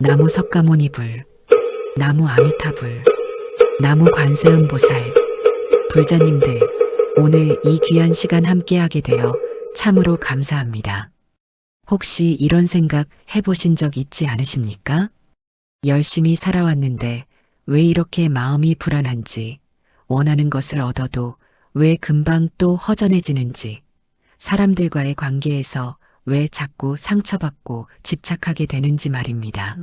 나무 석가모니불, 나무 아미타불, 나무 관세음보살, 불자님들, 오늘 이 귀한 시간 함께하게 되어 참으로 감사합니다. 혹시 이런 생각 해보신 적 있지 않으십니까? 열심히 살아왔는데 왜 이렇게 마음이 불안한지, 원하는 것을 얻어도 왜 금방 또 허전해지는지, 사람들과의 관계에서 왜 자꾸 상처받고 집착하게 되는지 말입니다.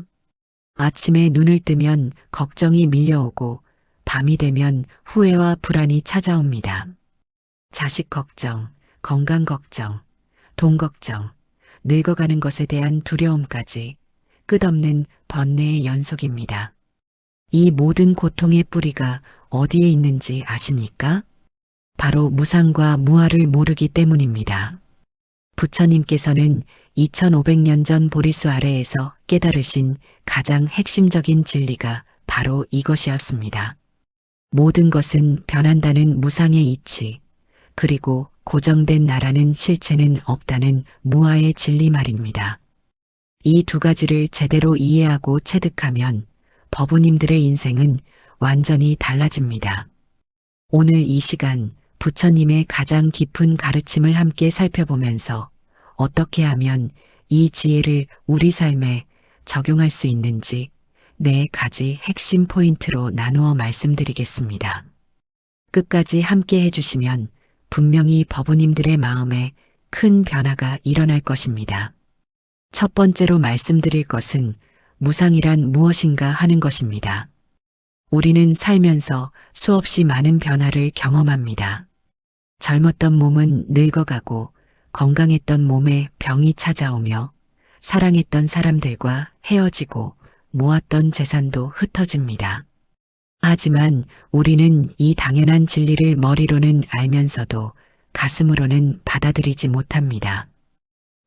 아침에 눈을 뜨면 걱정이 밀려오고 밤이 되면 후회와 불안이 찾아옵니다. 자식 걱정, 건강 걱정, 돈 걱정, 늙어가는 것에 대한 두려움까지 끝없는 번뇌의 연속입니다. 이 모든 고통의 뿌리가 어디에 있는지 아십니까? 바로 무상과 무아를 모르기 때문입니다. 부처님께서는 2500년 전 보리수 아래에서 깨달으신 가장 핵심적인 진리가 바로 이것이었습니다. 모든 것은 변한다는 무상의 이치, 그리고 고정된 나라는 실체는 없다는 무아의 진리 말입니다. 이 두 가지를 제대로 이해하고 체득하면 법우님들의 인생은 완전히 달라집니다. 오늘 이 시간 부처님의 가장 깊은 가르침을 함께 살펴보면서 어떻게 하면 이 지혜를 우리 삶에 적용할 수 있는지 4가지 핵심 포인트로 나누어 말씀드리겠습니다. 끝까지 함께 해주시면 분명히 법우님들의 마음에 큰 변화가 일어날 것입니다. 첫 번째로 말씀드릴 것은 무상이란 무엇인가 하는 것입니다. 우리는 살면서 수없이 많은 변화를 경험합니다. 젊었던 몸은 늙어가고 건강했던 몸에 병이 찾아오며 사랑했던 사람들과 헤어지고 모았던 재산도 흩어집니다. 하지만 우리는 이 당연한 진리를 머리로는 알면서도 가슴으로는 받아들이지 못합니다.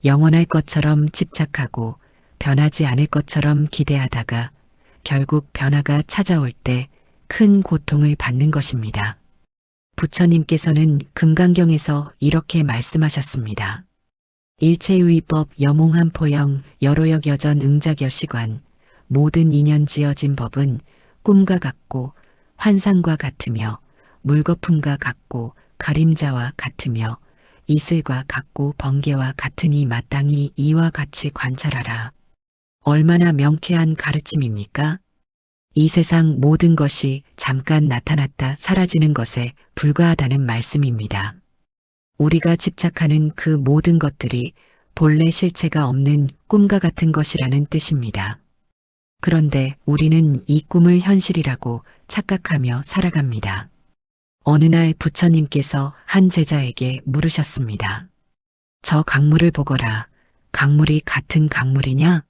영원할 것처럼 집착하고 변하지 않을 것처럼 기대하다가 결국 변화가 찾아올 때 큰 고통을 받는 것입니다. 부처님께서는 금강경에서 이렇게 말씀하셨습니다. 일체유의법 여몽한포영 여로역 여전 응작여시관 모든 인연 지어진 법은 꿈과 같고 환상과 같으며 물거품과 같고 가림자와 같으며 이슬과 같고 번개와 같으니 마땅히 이와 같이 관찰하라. 얼마나 명쾌한 가르침입니까? 이 세상 모든 것이 잠깐 나타났다 사라지는 것에 불과하다는 말씀입니다. 우리가 집착하는 그 모든 것들이 본래 실체가 없는 꿈과 같은 것이라는 뜻입니다. 그런데 우리는 이 꿈을 현실이라고 착각하며 살아갑니다. 어느 날 부처님께서 한 제자에게 물으셨습니다. 저 강물을 보거라. 강물이 같은 강물이냐?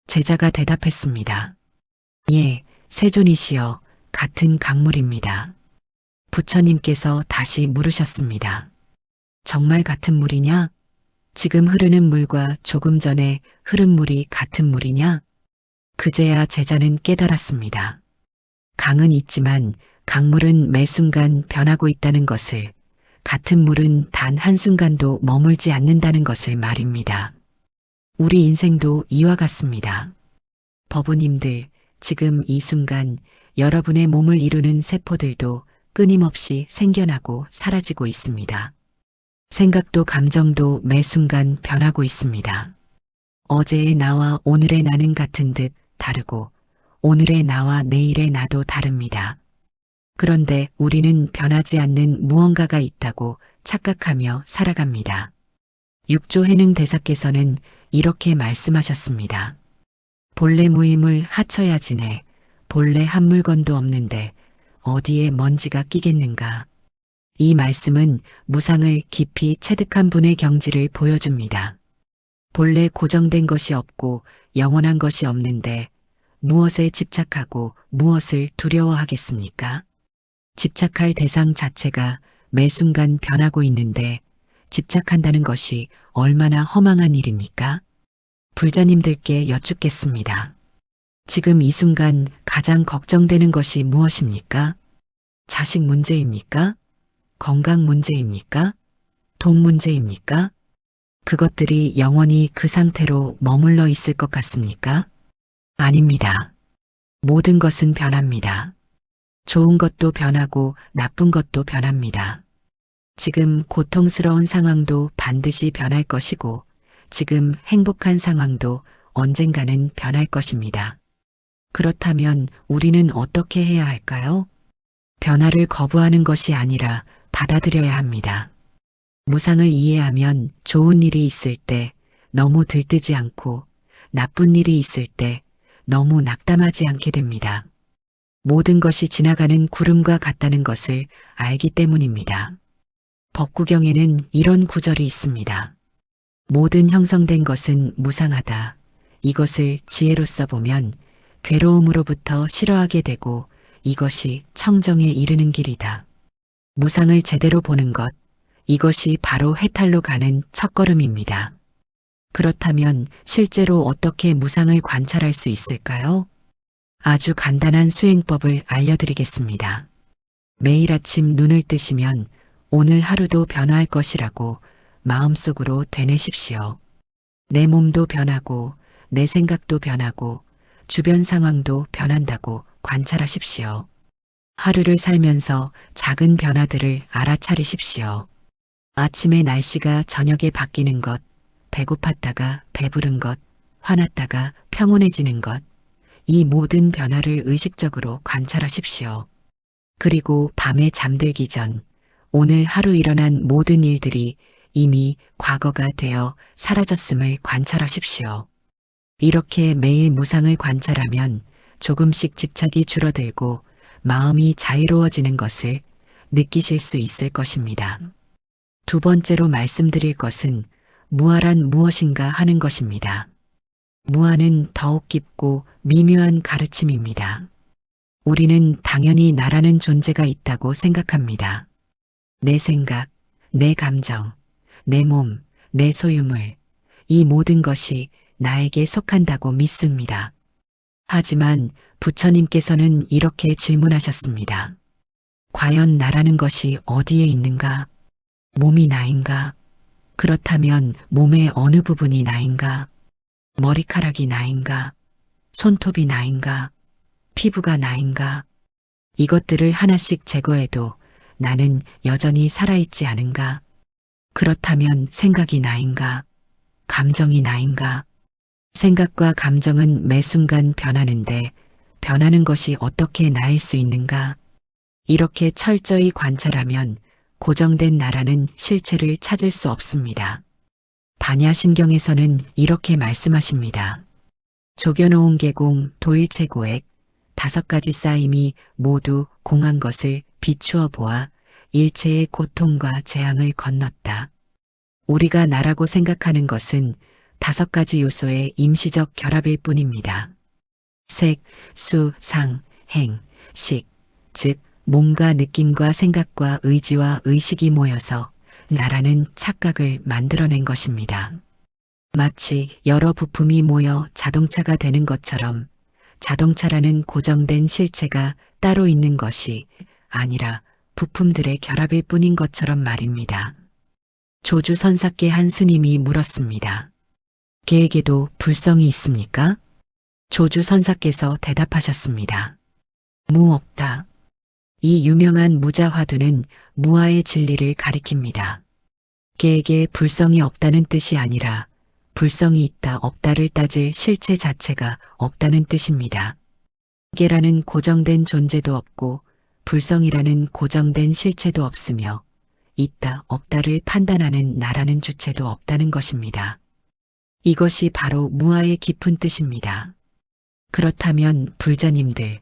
제자가 대답했습니다. 예, 세존이시여, 같은 강물입니다. 부처님께서 다시 물으셨습니다. 정말 같은 물이냐? 지금 흐르는 물과 조금 전에 흐른 물이 같은 물이냐? 그제야 제자는 깨달았습니다. 강은 있지만 강물은 매 순간 변하고 있다는 것을, 같은 물은 단 한순간도 머물지 않는다는 것을 말입니다. 우리 인생도 이와 같습니다. 법우님들, 지금 이 순간 여러분의 몸을 이루는 세포들도 끊임없이 생겨나고 사라지고 있습니다. 생각도 감정도 매 순간 변하고 있습니다. 어제의 나와 오늘의 나는 같은 듯 다르고 오늘의 나와 내일의 나도 다릅니다. 그런데 우리는 변하지 않는 무언가가 있다고 착각하며 살아갑니다. 육조해능 대사께서는 이렇게 말씀하셨습니다. 본래 무임을 하쳐야 지내 본래 한 물건도 없는데 어디에 먼지가 끼겠는가. 이 말씀은 무상을 깊이 체득한 분의 경지를 보여줍니다. 본래 고정된 것이 없고 영원한 것이 없는데 무엇에 집착하고 무엇을 두려워하겠습니까? 집착할 대상 자체가 매 순간 변하고 있는데 집착한다는 것이 얼마나 허망한 일입니까? 불자님들께 여쭙겠습니다. 지금 이 순간 가장 걱정되는 것이 무엇입니까? 자식 문제입니까? 건강 문제입니까? 돈 문제입니까? 그것들이 영원히 그 상태로 머물러 있을 것 같습니까? 아닙니다. 모든 것은 변합니다. 좋은 것도 변하고 나쁜 것도 변합니다. 지금 고통스러운 상황도 반드시 변할 것이고, 지금 행복한 상황도 언젠가는 변할 것입니다. 그렇다면 우리는 어떻게 해야 할까요? 변화를 거부하는 것이 아니라 받아들여야 합니다. 무상을 이해하면 좋은 일이 있을 때 너무 들뜨지 않고 나쁜 일이 있을 때 너무 낙담하지 않게 됩니다. 모든 것이 지나가는 구름과 같다는 것을 알기 때문입니다. 법구경에는 이런 구절이 있습니다. 모든 형성된 것은 무상하다. 이것을 지혜로써 보면 괴로움으로부터 싫어하게 되고 이것이 청정에 이르는 길이다. 무상을 제대로 보는 것, 이것이 바로 해탈로 가는 첫걸음입니다. 그렇다면 실제로 어떻게 무상을 관찰할 수 있을까요? 아주 간단한 수행법을 알려드리겠습니다. 매일 아침 눈을 뜨시면 오늘 하루도 변화할 것이라고 마음속으로 되뇌십시오. 내 몸도 변하고 내 생각도 변하고 주변 상황도 변한다고 관찰하십시오. 하루를 살면서 작은 변화들을 알아차리십시오. 아침에 날씨가 저녁에 바뀌는 것, 배고팠다가 배부른 것, 화났다가 평온해지는 것, 이 모든 변화를 의식적으로 관찰하십시오. 그리고 밤에 잠들기 전 오늘 하루 일어난 모든 일들이 이미 과거가 되어 사라졌음을 관찰하십시오. 이렇게 매일 무상을 관찰하면 조금씩 집착이 줄어들고 마음이 자유로워지는 것을 느끼실 수 있을 것입니다. 두 번째로 말씀드릴 것은 무아란 무엇인가 하는 것입니다. 무아는 더욱 깊고 미묘한 가르침입니다. 우리는 당연히 나라는 존재가 있다고 생각합니다. 내 생각, 내 감정, 내 몸, 내 소유물, 이 모든 것이 나에게 속한다고 믿습니다. 하지만 부처님께서는 이렇게 질문하셨습니다. 과연 나라는 것이 어디에 있는가? 몸이 나인가? 그렇다면 몸의 어느 부분이 나인가? 머리카락이 나인가? 손톱이 나인가? 피부가 나인가? 이것들을 하나씩 제거해도 나는 여전히 살아있지 않은가? 그렇다면 생각이 나인가? 감정이 나인가? 생각과 감정은 매 순간 변하는데 변하는 것이 어떻게 나일 수 있는가? 이렇게 철저히 관찰하면 고정된 나라는 실체를 찾을 수 없습니다. 반야심경에서는 이렇게 말씀하십니다. 조견오온 계공 도일체고액 5가지 쌓임이 모두 공한 것을 비추어 보아 일체의 고통과 재앙을 건넜다. 우리가 나라고 생각하는 것은 5가지 요소의 임시적 결합일 뿐입니다. 색, 수, 상, 행, 식, 즉 몸과 느낌과 생각과 의지와 의식이 모여서 나라는 착각을 만들어낸 것입니다. 마치 여러 부품이 모여 자동차가 되는 것처럼 자동차라는 고정된 실체가 따로 있는 것이 아니라 부품들의 결합일 뿐인 것처럼 말입니다. 조주선사께 한 스님이 물었습니다. 개에게도 불성이 있습니까? 조주선사께서 대답하셨습니다. 무 없다. 이 유명한 무자화두는 무아의 진리를 가리킵니다. 개에게 불성이 없다는 뜻이 아니라 불성이 있다 없다를 따질 실체 자체가 없다는 뜻입니다. 개라는 고정된 존재도 없고 불성이라는 고정된 실체도 없으며 있다 없다를 판단하는 나라는 주체도 없다는 것입니다. 이것이 바로 무아의 깊은 뜻입니다. 그렇다면 불자님들,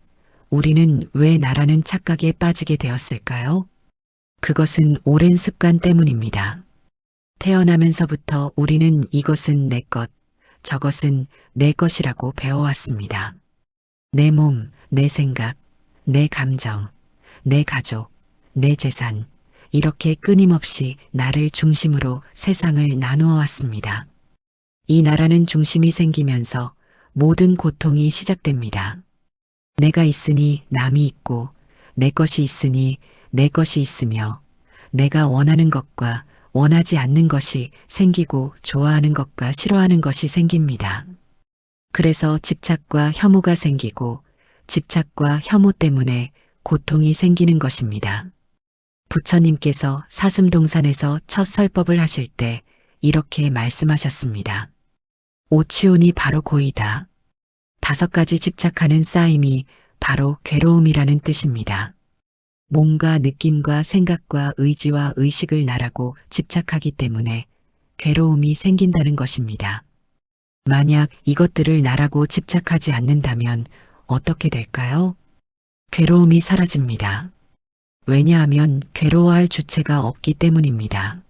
우리는 왜 나라는 착각에 빠지게 되었을까요? 그것은 오랜 습관 때문입니다. 태어나면서부터 우리는 이것은 내 것, 저것은 내 것이라고 배워왔습니다. 내 몸, 내 생각, 내 감정, 내 가족, 내 재산, 이렇게 끊임없이 나를 중심으로 세상을 나누어 왔습니다. 이 나라는 중심이 생기면서 모든 고통이 시작됩니다. 내가 있으니 남이 있고 내 것이 있으니 내 것이 있으며 내가 원하는 것과 원하지 않는 것이 생기고 좋아하는 것과 싫어하는 것이 생깁니다. 그래서 집착과 혐오가 생기고 집착과 혐오 때문에 고통이 생기는 것입니다. 부처님께서 사슴동산에서 첫 설법을 하실 때 이렇게 말씀하셨습니다. 오치온이 바로 고이다. 5가지 집착하는 쌓임이 바로 괴로움이라는 뜻입니다. 몸과 느낌과 생각과 의지와 의식을 나라고 집착하기 때문에 괴로움이 생긴다는 것입니다. 만약 이것들을 나라고 집착하지 않는다면 어떻게 될까요? 괴로움이 사라집니다. 왜냐하면 괴로워할 주체가 없기 때문입니다.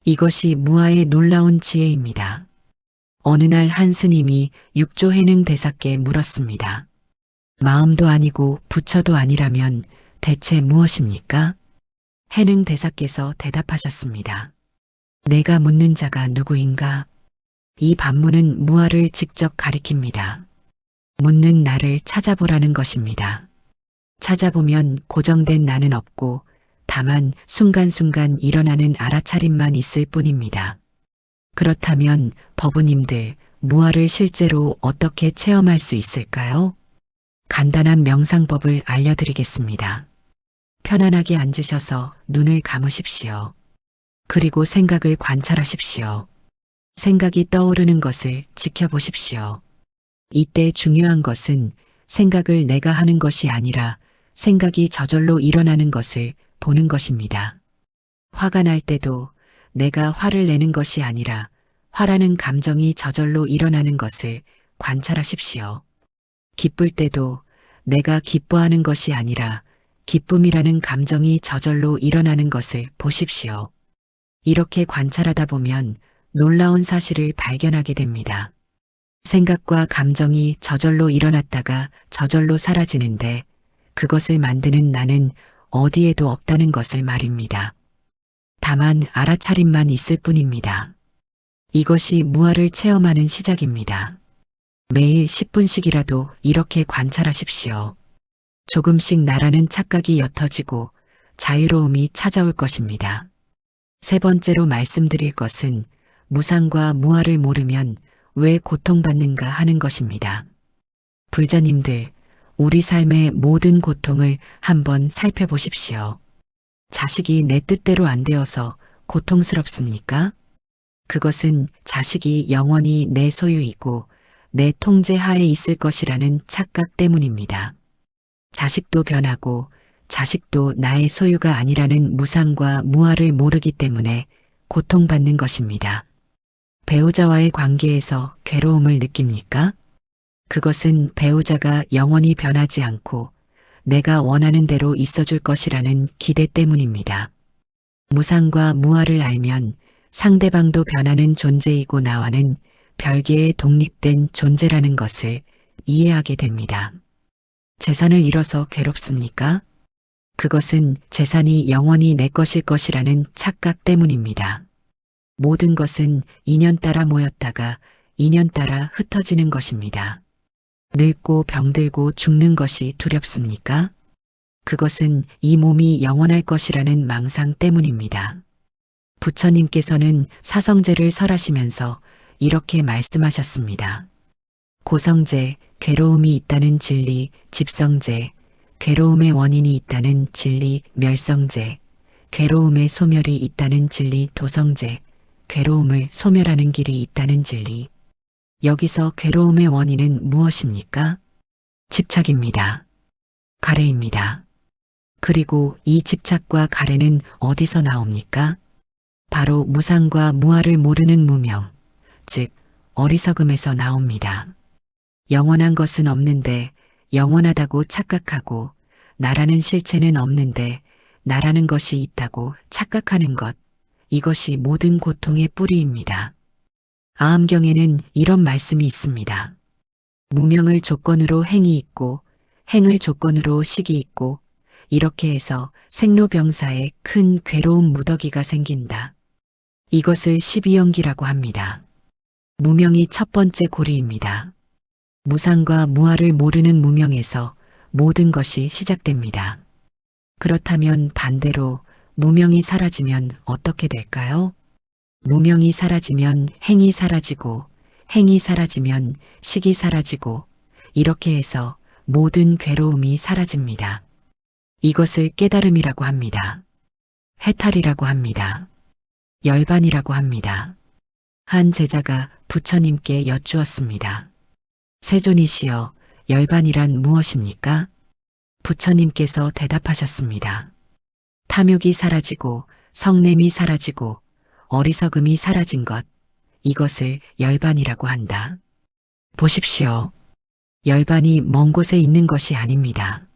이것이 무아의 놀라운 지혜입니다. 어느 날 한 스님이 육조 해능 대사께 물었습니다. 마음도 아니고 부처도 아니라면 대체 무엇입니까? 해능 대사께서 대답하셨습니다. 내가 묻는 자가 누구인가? 이 반문은 무아를 직접 가리킵니다. 묻는 나를 찾아보라는 것입니다. 찾아보면 고정된 나는 없고 다만 순간순간 일어나는 알아차림만 있을 뿐입니다. 그렇다면 법우님들, 무아를 실제로 어떻게 체험할 수 있을까요? 간단한 명상법을 알려드리겠습니다. 편안하게 앉으셔서 눈을 감으십시오. 그리고 생각을 관찰하십시오. 생각이 떠오르는 것을 지켜보십시오. 이때 중요한 것은 생각을 내가 하는 것이 아니라 생각이 저절로 일어나는 것을 보는 것입니다. 화가 날 때도 내가 화를 내는 것이 아니라 화라는 감정이 저절로 일어나는 것을 관찰하십시오. 기쁠 때도 내가 기뻐하는 것이 아니라 기쁨이라는 감정이 저절로 일어나는 것을 보십시오. 이렇게 관찰하다 보면 놀라운 사실을 발견하게 됩니다. 생각과 감정이 저절로 일어났다가 저절로 사라지는데 그것을 만드는 나는 어디에도 없다는 것을 말입니다. 다만 알아차림만 있을 뿐입니다. 이것이 무아를 체험하는 시작입니다. 매일 10분씩이라도 이렇게 관찰하십시오. 조금씩 나라는 착각이 옅어지고 자유로움이 찾아올 것입니다. 세 번째로 말씀드릴 것은 무상과 무아를 모르면 왜 고통받는가 하는 것입니다. 불자님들, 우리 삶의 모든 고통을 한번 살펴보십시오. 자식이 내 뜻대로 안 되어서 고통스럽습니까? 그것은 자식이 영원히 내 소유이고 내 통제 하에 있을 것이라는 착각 때문입니다. 자식도 변하고 자식도 나의 소유가 아니라는 무상과 무아를 모르기 때문에 고통받는 것입니다. 배우자와의 관계에서 괴로움을 느낍니까? 그것은 배우자가 영원히 변하지 않고 내가 원하는 대로 있어줄 것이라는 기대 때문입니다. 무상과 무아를 알면 상대방도 변하는 존재이고 나와는 별개의 독립된 존재라는 것을 이해하게 됩니다. 재산을 잃어서 괴롭습니까? 그것은 재산이 영원히 내 것일 것이라는 착각 때문입니다. 모든 것은 인연 따라 모였다가 인연 따라 흩어지는 것입니다. 늙고 병들고 죽는 것이 두렵습니까? 그것은 이 몸이 영원할 것이라는 망상 때문입니다. 부처님께서는 사성제를 설하시면서 이렇게 말씀하셨습니다. 고성제, 괴로움이 있다는 진리, 집성제, 괴로움의 원인이 있다는 진리, 멸성제, 괴로움의 소멸이 있다는 진리, 도성제, 괴로움을 소멸하는 길이 있다는 진리. 여기서 괴로움의 원인은 무엇입니까? 집착입니다. 가래입니다. 그리고 이 집착과 가래는 어디서 나옵니까? 바로 무상과 무아를 모르는 무명, 즉 어리석음에서 나옵니다. 영원한 것은 없는데 영원하다고 착각하고 나라는 실체는 없는데 나라는 것이 있다고 착각하는 것, 이것이 모든 고통의 뿌리입니다. 아함경에는 이런 말씀이 있습니다. 무명을 조건으로 행이 있고 행을 조건으로 식이 있고 이렇게 해서 생로병사에 큰 괴로움 무더기가 생긴다. 이것을 십이연기라고 합니다. 무명이 첫 번째 고리입니다. 무상과 무아를 모르는 무명에서 모든 것이 시작됩니다. 그렇다면 반대로 무명이 사라지면 어떻게 될까요? 무명이 사라지면 행이 사라지고 행이 사라지면 식이 사라지고 이렇게 해서 모든 괴로움이 사라집니다. 이것을 깨달음이라고 합니다. 해탈이라고 합니다. 열반이라고 합니다. 한 제자가 부처님께 여쭈었습니다. 세존이시여, 열반이란 무엇입니까? 부처님께서 대답하셨습니다. 탐욕이 사라지고 성냄이 사라지고 어리석음이 사라진 것, 이것을 열반이라고 한다. 보십시오. 열반이 먼 곳에 있는 것이 아닙니다.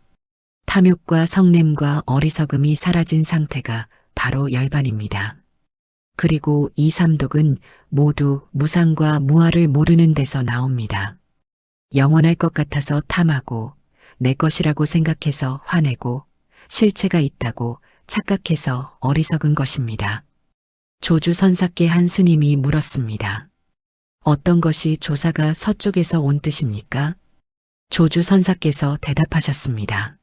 탐욕과 성냄과 어리석음이 사라진 상태가 바로 열반입니다. 그리고 이 삼독은 모두 무상과 무아를 모르는 데서 나옵니다. 영원할 것 같아서 탐하고 내 것이라고 생각해서 화내고 실체가 있다고 착각해서 어리석은 것입니다. 조주선사께 한 스님이 물었습니다. 어떤 것이 조사가 서쪽에서 온 뜻입니까? 조주선사께서 대답하셨습니다.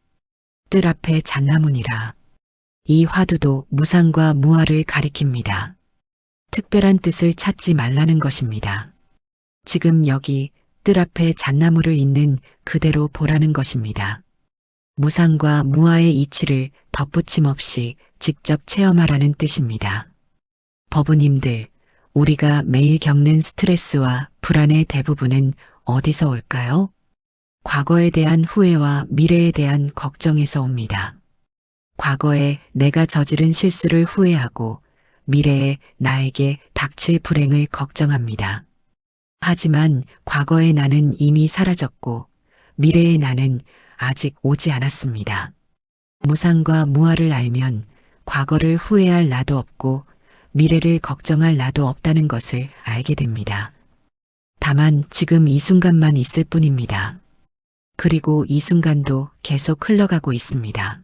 뜰 앞에 잣나무니라. 이 화두도 무상과 무아를 가리킵니다. 특별한 뜻을 찾지 말라는 것입니다. 지금 여기 뜰 앞에 잣나무를 있는 그대로 보라는 것입니다. 무상과 무아의 이치를 덧붙임 없이 직접 체험하라는 뜻입니다. 법우님들, 우리가 매일 겪는 스트레스와 불안의 대부분은 어디서 올까요? 과거에 대한 후회와 미래에 대한 걱정에서 옵니다. 과거에 내가 저지른 실수를 후회하고 미래에 나에게 닥칠 불행을 걱정합니다. 하지만 과거의 나는 이미 사라졌고 미래의 나는 아직 오지 않았습니다. 무상과 무아를 알면 과거를 후회할 나도 없고 미래를 걱정할 나도 없다는 것을 알게 됩니다. 다만 지금 이 순간만 있을 뿐입니다. 그리고 이 순간도 계속 흘러가고 있습니다.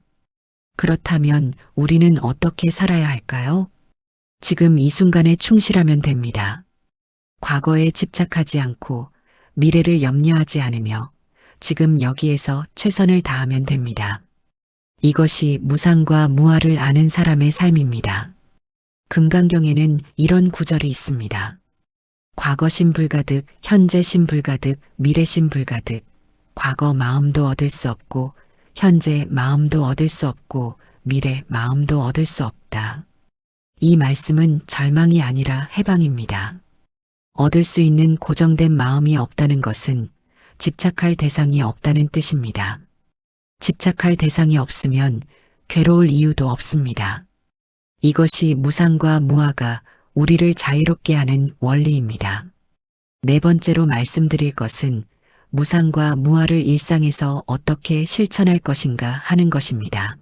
그렇다면 우리는 어떻게 살아야 할까요? 지금 이 순간에 충실하면 됩니다. 과거에 집착하지 않고 미래를 염려하지 않으며 지금 여기에서 최선을 다하면 됩니다. 이것이 무상과 무아를 아는 사람의 삶입니다. 금강경에는 이런 구절이 있습니다. 과거심 불가득, 현재심 불가득, 미래심 불가득. 과거 마음도 얻을 수 없고 현재 마음도 얻을 수 없고 미래 마음도 얻을 수 없다. 이 말씀은 절망이 아니라 해방입니다. 얻을 수 있는 고정된 마음이 없다는 것은 집착할 대상이 없다는 뜻입니다. 집착할 대상이 없으면 괴로울 이유도 없습니다. 이것이 무상과 무아가 우리를 자유롭게 하는 원리입니다. 네 번째로 말씀드릴 것은 무상과 무아를 일상에서 어떻게 실천할 것인가 하는 것입니다.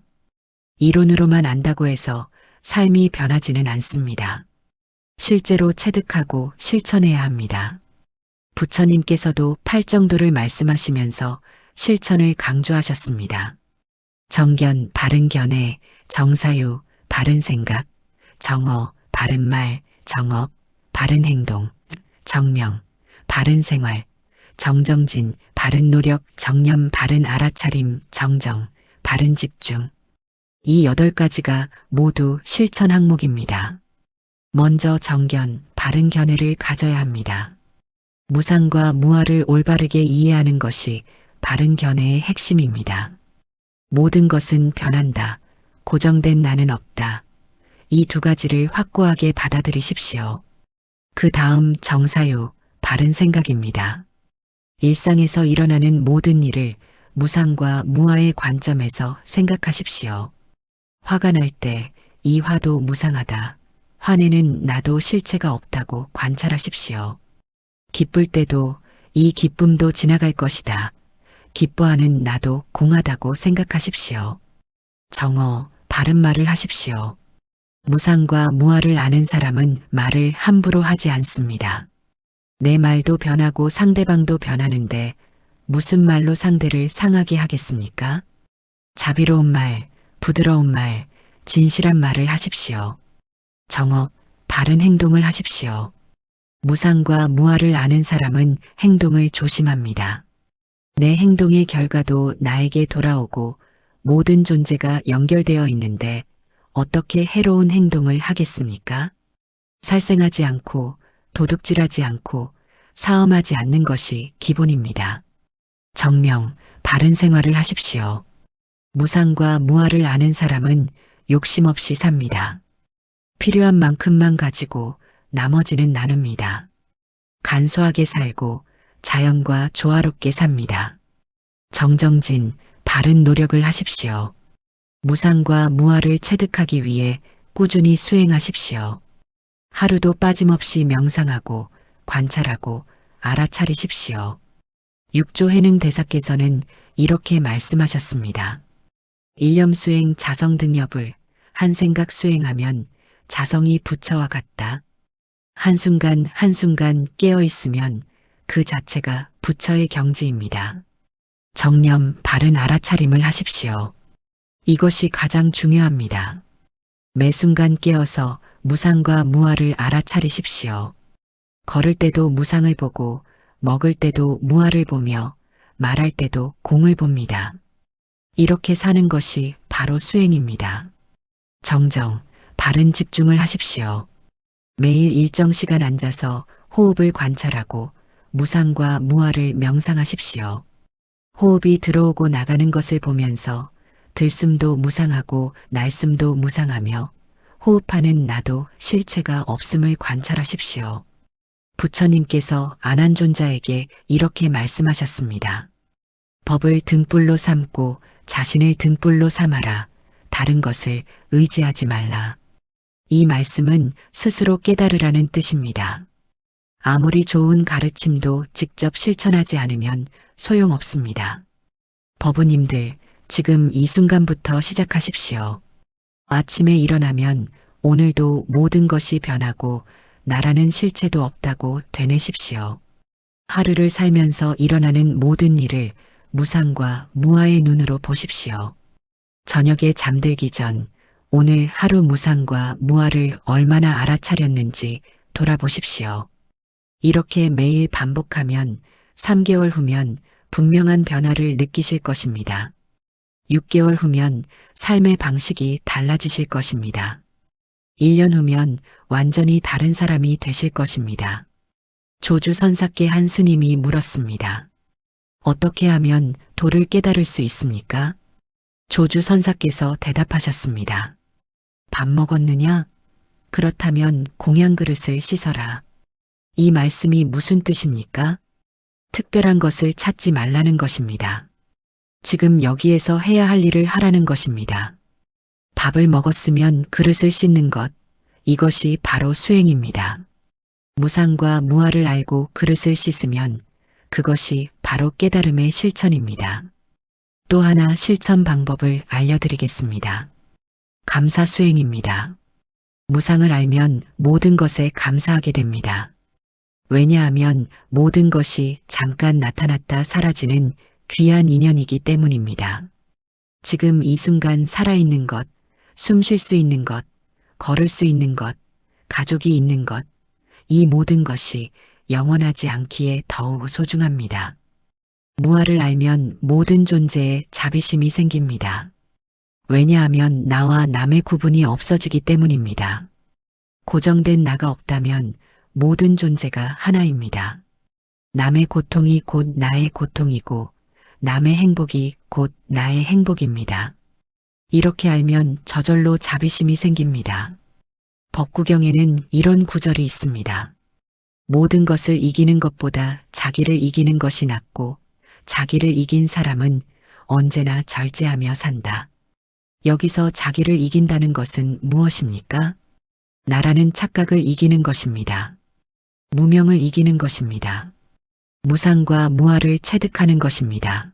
이론으로만 안다고 해서 삶이 변하지는 않습니다. 실제로 체득하고 실천해야 합니다. 부처님께서도 팔정도를 말씀하시면서 실천을 강조하셨습니다. 정견, 바른 견해, 정사유, 바른 생각, 정어, 바른 말, 정업, 바른 행동, 정명, 바른 생활, 정정진, 바른 노력, 정념, 바른 알아차림, 정정, 바른 집중. 이 8가지가 모두 실천 항목입니다. 먼저 정견, 바른 견해를 가져야 합니다. 무상과 무아를 올바르게 이해하는 것이 바른 견해의 핵심입니다. 모든 것은 변한다. 고정된 나는 없다. 이 2가지를 확고하게 받아들이십시오. 그 다음 정사유, 바른 생각입니다. 일상에서 일어나는 모든 일을 무상과 무아의 관점에서 생각하십시오. 화가 날 때 이 화도 무상하다. 화내는 나도 실체가 없다고 관찰하십시오. 기쁠 때도 이 기쁨도 지나갈 것이다. 기뻐하는 나도 공하다고 생각하십시오. 정어, 바른 말을 하십시오. 무상과 무아를 아는 사람은 말을 함부로 하지 않습니다. 내 말도 변하고 상대방도 변하는데 무슨 말로 상대를 상하게 하겠습니까? 자비로운 말, 부드러운 말, 진실한 말을 하십시오. 정업, 바른 행동을 하십시오. 무상과 무아를 아는 사람은 행동을 조심합니다. 내 행동의 결과도 나에게 돌아오고 모든 존재가 연결되어 있는데 어떻게 해로운 행동을 하겠습니까? 살생하지 않고 도둑질하지 않고 사엄하지 않는 것이 기본입니다. 정명, 바른 생활을 하십시오. 무상과 무아를 아는 사람은 욕심 없이 삽니다. 필요한 만큼만 가지고 나머지는 나눕니다. 간소하게 살고 자연과 조화롭게 삽니다. 정정진, 바른 노력을 하십시오. 무상과 무아를 체득하기 위해 꾸준히 수행하십시오. 하루도 빠짐없이 명상하고 관찰하고 알아차리십시오. 육조해능 대사께서는 이렇게 말씀하셨습니다. 일념 수행 자성 등엽을 한 생각 수행하면 자성이 부처와 같다. 한순간 한순간 깨어있으면 그 자체가 부처의 경지입니다. 정념 바른 알아차림을 하십시오. 이것이 가장 중요합니다. 매 순간 깨어서 무상과 무아를 알아차리십시오. 걸을 때도 무상을 보고 먹을 때도 무아를 보며 말할 때도 공을 봅니다. 이렇게 사는 것이 바로 수행입니다. 정정, 바른 집중을 하십시오. 매일 일정 시간 앉아서 호흡을 관찰하고 무상과 무아를 명상하십시오. 호흡이 들어오고 나가는 것을 보면서 들숨도 무상하고 날숨도 무상하며 호흡하는 나도 실체가 없음을 관찰하십시오. 부처님께서 안한존자에게 이렇게 말씀하셨습니다. 법을 등불로 삼고 자신을 등불로 삼아라. 다른 것을 의지하지 말라. 이 말씀은 스스로 깨달으라는 뜻입니다. 아무리 좋은 가르침도 직접 실천하지 않으면 소용없습니다. 법우님들, 지금 이 순간부터 시작하십시오. 아침에 일어나면 오늘도 모든 것이 변하고 나라는 실체도 없다고 되뇌십시오. 하루를 살면서 일어나는 모든 일을 무상과 무아의 눈으로 보십시오. 저녁에 잠들기 전 오늘 하루 무상과 무아를 얼마나 알아차렸는지 돌아보십시오. 이렇게 매일 반복하면 3개월 후면 분명한 변화를 느끼실 것입니다. 6개월 후면 삶의 방식이 달라지실 것입니다. 1년 후면 완전히 다른 사람이 되실 것입니다. 조주선사께 한 스님이 물었습니다. 어떻게 하면 도를 깨달을 수 있습니까? 조주선사께서 대답하셨습니다. 밥 먹었느냐? 그렇다면 공양 그릇을 씻어라. 이 말씀이 무슨 뜻입니까? 특별한 것을 찾지 말라는 것입니다. 지금 여기에서 해야 할 일을 하라는 것입니다. 밥을 먹었으면 그릇을 씻는 것, 이것이 바로 수행입니다. 무상과 무아를 알고 그릇을 씻으면 그것이 바로 깨달음의 실천입니다. 또 하나 실천 방법을 알려드리겠습니다. 감사 수행입니다. 무상을 알면 모든 것에 감사하게 됩니다. 왜냐하면 모든 것이 잠깐 나타났다 사라지는 귀한 인연이기 때문입니다. 지금 이 순간 살아있는 것, 숨 쉴 수 있는 것, 걸을 수 있는 것, 가족이 있는 것, 이 모든 것이 영원하지 않기에 더욱 소중합니다. 무아를 알면 모든 존재에 자비심이 생깁니다. 왜냐하면 나와 남의 구분이 없어지기 때문입니다. 고정된 나가 없다면 모든 존재가 하나입니다. 남의 고통이 곧 나의 고통이고 남의 행복이 곧 나의 행복입니다. 이렇게 알면 저절로 자비심이 생깁니다. 법구경에는 이런 구절이 있습니다. 모든 것을 이기는 것보다 자기를 이기는 것이 낫고 자기를 이긴 사람은 언제나 절제하며 산다. 여기서 자기를 이긴다는 것은 무엇입니까? 나라는 착각을 이기는 것입니다. 무명을 이기는 것입니다. 무상과 무아를 체득하는 것입니다.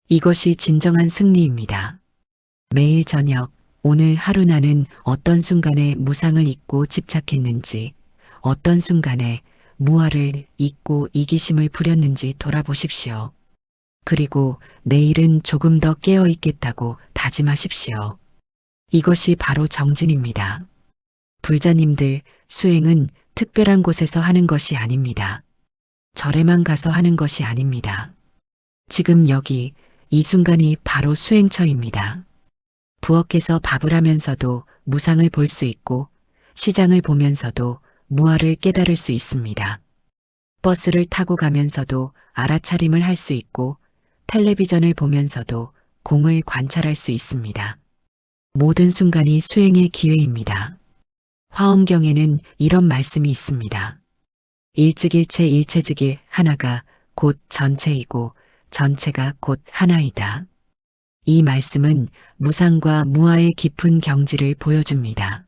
이것이 진정한 승리입니다. 매일 저녁, 오늘 하루 나는 어떤 순간에 무상을 잊고 집착했는지, 어떤 순간에 무아를 잊고 이기심을 부렸는지 돌아보십시오. 그리고 내일은 조금 더 깨어 있겠다고 다짐하십시오. 이것이 바로 정진입니다. 불자님들, 수행은 특별한 곳에서 하는 것이 아닙니다. 절에만 가서 하는 것이 아닙니다. 지금 여기, 이 순간이 바로 수행처입니다. 부엌에서 밥을 하면서도 무상을 볼 수 있고 시장을 보면서도 무아를 깨달을 수 있습니다. 버스를 타고 가면서도 알아차림을 할 수 있고 텔레비전을 보면서도 공을 관찰할 수 있습니다. 모든 순간이 수행의 기회입니다. 화엄경에는 이런 말씀이 있습니다. 일즉일체 일체즉일 하나가 곧 전체이고 전체가 곧 하나이다. 이 말씀은 무상과 무아의 깊은 경지를 보여줍니다.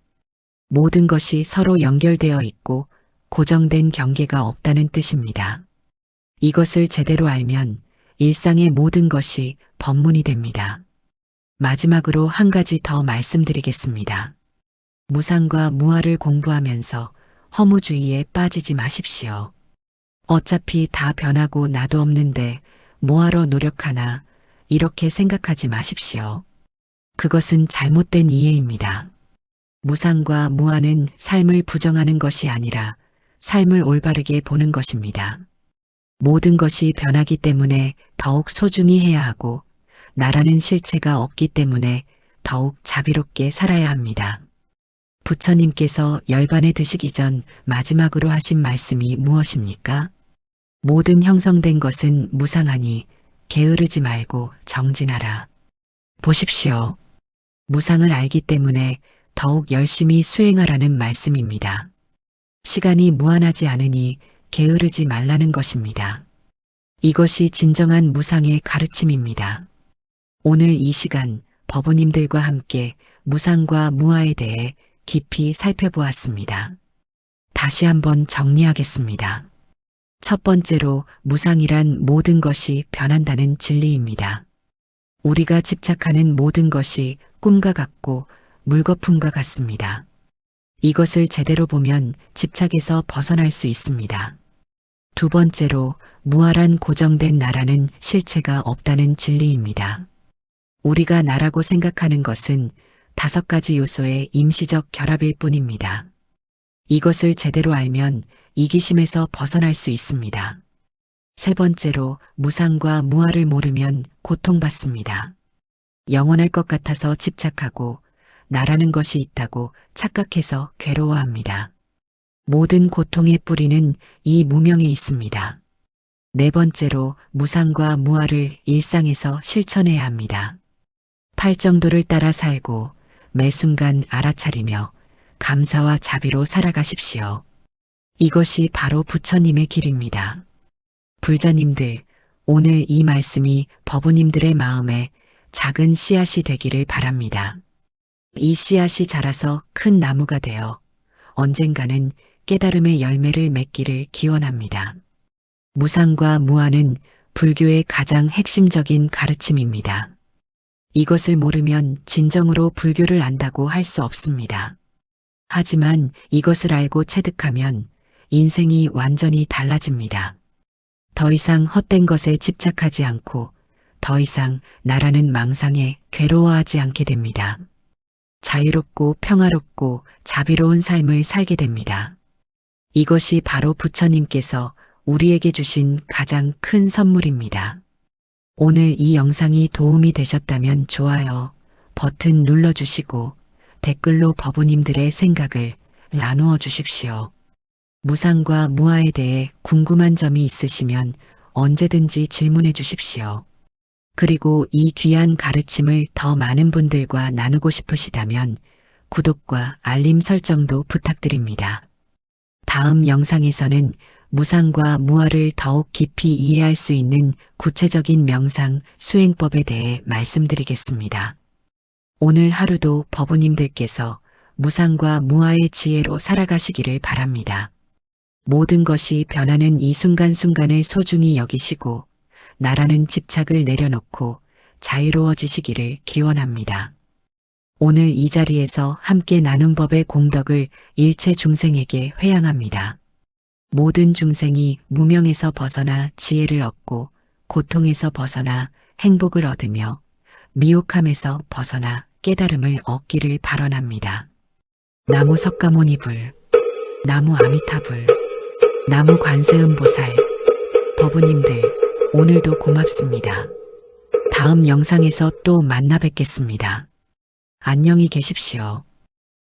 모든 것이 서로 연결되어 있고 고정된 경계가 없다는 뜻입니다. 이것을 제대로 알면 일상의 모든 것이 법문이 됩니다. 마지막으로 한 가지 더 말씀드리겠습니다. 무상과 무아를 공부하면서 허무주의에 빠지지 마십시오. 어차피 다 변하고 나도 없는데 뭐하러 노력하나 이렇게 생각하지 마십시오. 그것은 잘못된 이해입니다. 무상과 무아는 삶을 부정하는 것이 아니라 삶을 올바르게 보는 것입니다. 모든 것이 변하기 때문에 더욱 소중히 해야 하고 나라는 실체가 없기 때문에 더욱 자비롭게 살아야 합니다. 부처님께서 열반에 드시기 전 마지막으로 하신 말씀이 무엇입니까? 모든 형성된 것은 무상하니 게으르지 말고 정진하라. 보십시오. 무상을 알기 때문에 더욱 열심히 수행하라는 말씀입니다. 시간이 무한하지 않으니 게으르지 말라는 것입니다. 이것이 진정한 무상의 가르침입니다. 오늘 이 시간 법우님들과 함께 무상과 무아에 대해 깊이 살펴보았습니다. 다시 한번 정리하겠습니다. 첫 번째로 무상이란 모든 것이 변한다는 진리입니다. 우리가 집착하는 모든 것이 꿈과 같고 물거품과 같습니다. 이것을 제대로 보면 집착에서 벗어날 수 있습니다. 두 번째로 무아란 고정된 나라는 실체가 없다는 진리입니다. 우리가 나라고 생각하는 것은 5가지 요소의 임시적 결합일 뿐입니다. 이것을 제대로 알면 이기심에서 벗어날 수 있습니다. 세 번째로 무상과 무아를 모르면 고통받습니다. 영원할 것 같아서 집착하고 나라는 것이 있다고 착각해서 괴로워합니다. 모든 고통의 뿌리는 이 무명에 있습니다. 네 번째로 무상과 무아를 일상에서 실천해야 합니다. 팔정도를 따라 살고 매 순간 알아차리며 감사와 자비로 살아가십시오. 이것이 바로 부처님의 길입니다. 불자님들, 오늘 이 말씀이 법우님들의 마음에 작은 씨앗이 되기를 바랍니다. 이 씨앗이 자라서 큰 나무가 되어 언젠가는 깨달음의 열매를 맺기를 기원합니다. 무상과 무아는 불교의 가장 핵심적인 가르침입니다. 이것을 모르면 진정으로 불교를 안다고 할 수 없습니다. 하지만 이것을 알고 체득하면 인생이 완전히 달라집니다. 더 이상 헛된 것에 집착하지 않고 더 이상 나라는 망상에 괴로워하지 않게 됩니다. 자유롭고 평화롭고 자비로운 삶을 살게 됩니다. 이것이 바로 부처님께서 우리에게 주신 가장 큰 선물입니다. 오늘 이 영상이 도움이 되셨다면 좋아요 버튼 눌러주시고 댓글로 법우님들의 생각을 나누어 주십시오. 무상과 무아에 대해 궁금한 점이 있으시면 언제든지 질문해 주십시오. 그리고 이 귀한 가르침을 더 많은 분들과 나누고 싶으시다면 구독과 알림 설정도 부탁드립니다. 다음 영상에서는 무상과 무아를 더욱 깊이 이해할 수 있는 구체적인 명상 수행법에 대해 말씀드리겠습니다. 오늘 하루도 법우님들께서 무상과 무아의 지혜로 살아가시기를 바랍니다. 모든 것이 변하는 이 순간순간을 소중히 여기시고 나라는 집착을 내려놓고 자유로워지시기를 기원합니다. 오늘 이 자리에서 함께 나눈 법의 공덕을 일체 중생에게 회양합니다. 모든 중생이 무명에서 벗어나 지혜를 얻고 고통에서 벗어나 행복을 얻으며 미혹함에서 벗어나 깨달음을 얻기를 발언합니다. 나무 석가모니불, 나무 아미타불, 나무 관세음보살, 법우님들 오늘도 고맙습니다. 다음 영상에서 또 만나 뵙겠습니다. 안녕히 계십시오.